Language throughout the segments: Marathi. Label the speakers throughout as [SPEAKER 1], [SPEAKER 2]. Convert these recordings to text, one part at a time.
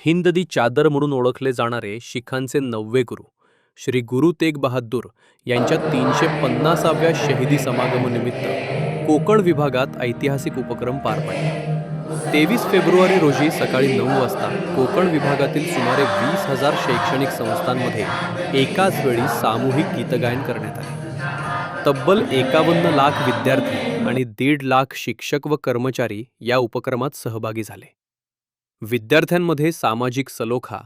[SPEAKER 1] हिंद दी चादर म्हणून ओळखले जाणारे शिखांचे 9वे गुरु श्री गुरु तेग बहादूर यांच्या 350व्या शहीदी समागमानिमित्त कोकण विभागात ऐतिहासिक उपक्रम पार पडला। 23 फेब्रुवारी रोजी सकाळी 9 वाजता कोकण विभागातील सुमारे 20,000 शैक्षणिक संस्थांमध्ये एकाच वेळी सामूहिक गीतगायन करण्यात आले। तब्बल 51 लाख विद्यार्थी आणि 1.5 लाख शिक्षक व कर्मचारी या उपक्रमात सहभागी झाले। विद्यार्थ्यांमध्ये सामाजिक सलोखा,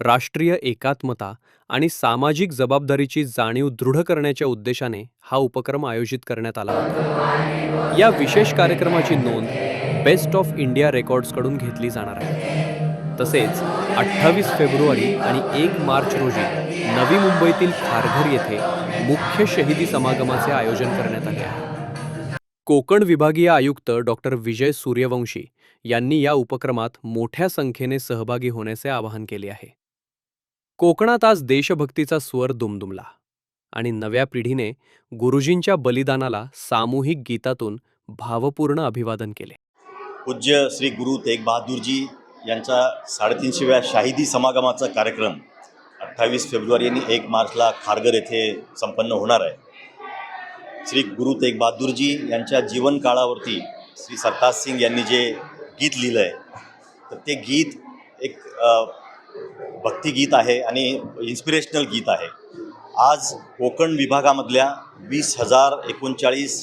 [SPEAKER 1] राष्ट्रीय एकात्मता आणि सामाजिक जबाबदारीची जाणीव दृढ करण्याच्या उद्देशाने हा उपक्रम आयोजित करण्यात आला होता। या विशेष कार्यक्रमाची नोंद बेस्ट ऑफ इंडिया रेकॉर्ड्सकडून घेतली जाणार आहे। तसेच 28 फेब्रुवारी आणि 1 मार्च रोजी नवी मुंबईतील खारघर येथे मुख्य शहीदी समागमाचे आयोजन करण्यात आले आहे। कोकण विभागीय आयुक्त डॉक्टर विजय सूर्यवंशी यांनी या उपक्रमात मोठ्या संख्येने सहभागी होण्याचे आवाहन केले आहे। कोकणात आज देशभक्तीचा स्वर दुमदुमला आणि नव्या पिढीने गुरुजींच्या बलिदानाला सामूहिक गीतातून भावपूर्ण अभिवादन केले।
[SPEAKER 2] पूज्य श्री गुरु तेग बहादूरजी यांच्या 350व्या शाहिदी समागमाचा कार्यक्रम 28 फेब्रुवारी आणि 1 मार्चला खारघर येथे संपन्न होणार आहे। श्री गुरु तेग बहादूरजी यांच्या जीवनकाळावरती श्री सरताज सिंग यांनी जे गीत लिहिलं आहे तर ते गीत एक भक्तिगीत आहे आणि इन्स्पिरेशनल गीत आहे। आज कोकण विभागामधल्या 20,039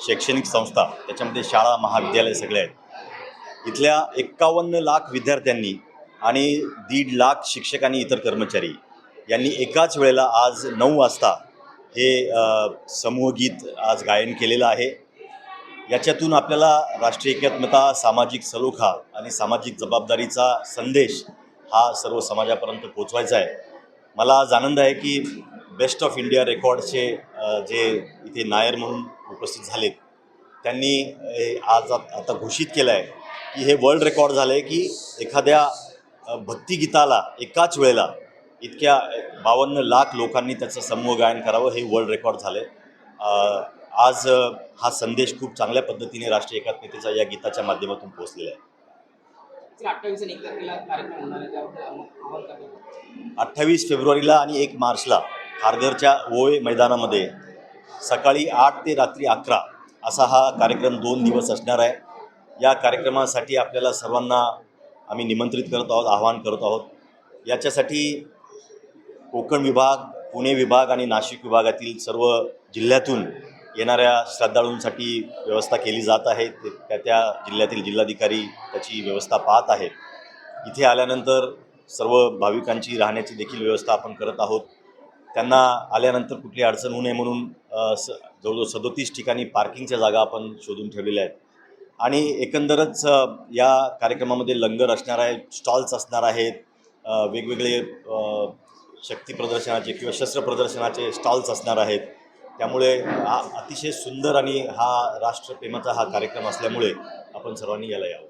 [SPEAKER 2] शैक्षणिक संस्था, त्याच्यामध्ये शाळा महाविद्यालय सगळे आहेत, इथल्या 51 लाख विद्यार्थ्यांनी आणि 1.5 लाख शिक्षक आणि इतर कर्मचारी यांनी एकाच वेळेला आज 9 वाजता हे समूहगीत आज गायन केलेलं आहे। याच्यातून आपल्याला राष्ट्रीय एकात्मता, सामाजिक सलोखा आणि सामाजिक जबाबदारीचा संदेश हा सर्व समाजापर्यंत पोचवायचा आहे। मला आज आनंद आहे की बेस्ट ऑफ इंडिया रेकॉर्डचे जे इथे नायर म्हणून उपस्थित झालेत त्यांनी आज आता घोषित केलं आहे की हे वर्ल्ड रेकॉर्ड झालं आहे की एखाद्या भक्तिगीताला एकाच वेळेला इतक्या 52 लाख लोकांनी त्याचं समूह गायन करावं, हे वर्ल्ड रेकॉर्ड झालं आहे। आज हा संदेश खूप चांगल्या पद्धतीने राष्ट्रीय एकात्मतेचा या गीताच्या माध्यमातून पोहोचलेला आहे। 28 फेब्रुवारीला आणि 1 मार्चला खारघरच्या ओळे मैदानामध्ये सकाळी 8 ते रात्री 11 असा हा कार्यक्रम 2 दिवस असणार आहे। या कार्यक्रमासाठी आपल्याला सर्वांना आम्ही निमंत्रित करत आहोत, आवाहन करत आहोत। याच्यासाठी कोकण विभाग, पुणे विभाग आणि नाशिक विभागातील सर्व जिल्ह्यातून येणाऱ्या श्रद्धाळूंसाठी व्यवस्था केली जात आहे। त्या जिल्ह्यातील जिल्हाधिकारी त्याची व्यवस्था पाहत आहेत। इथे आल्यानंतर सर्व भाविकांची राहण्याची देखील व्यवस्था आपण करत आहोत। त्यांना आल्यानंतर कुठली अडचण होऊ नये म्हणून जवळजवळ 37 ठिकाणी पार्किंगच्या जागा आपण शोधून ठेवलेल्या आहेत आणि एकंदरच या कार्यक्रमामध्ये लंगर असणार आहे, स्टॉल्स असणार आहेत, वेगवेगळे शक्ती प्रदर्शनाचे किंवा शस्त्र प्रदर्शनाचे स्टॉल्स असणार आहेत। त्यामुळे हा अतिशय सुंदर आणि हा राष्ट्रप्रेमाचा हा कार्यक्रम असल्यामुळे आपण सर्वांनी याला यावं।